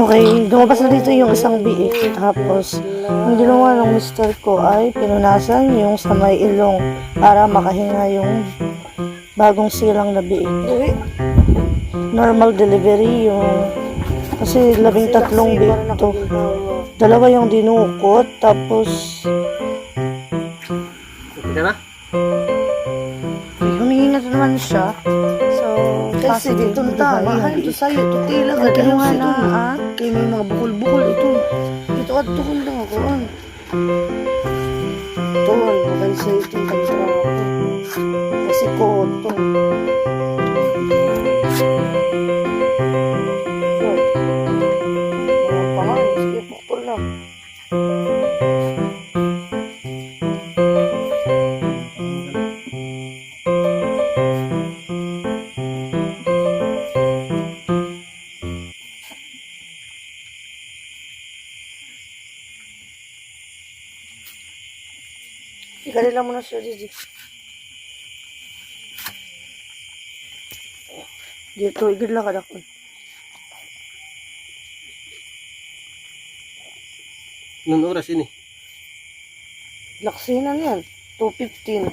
Okay, lumabas na dito yung isang biik. Tapos, ang ginawa ng mister ko ay pinunasan yung sa may ilong para makahinga yung bagong silang na biik. Normal delivery yung kasi 13 biik to. Dalawa yung dinukot, tapos Okay na? humingi na naman siya. So, Kasi dito na tama, ito sa'yo, ito tila ka kinuha ayusin na ito. ah. Kaya may mga bukol-bukol ito. Ito at tukol lang ako. Ito, bukay sa'yo itong kontrako. Kasi koto. Mga pangalan, sige, pukol lang. Ikalila mo na siya, Gigi. Dito, igil lang ka dakon. Anong oras ini? Laksinan yan. 2:15.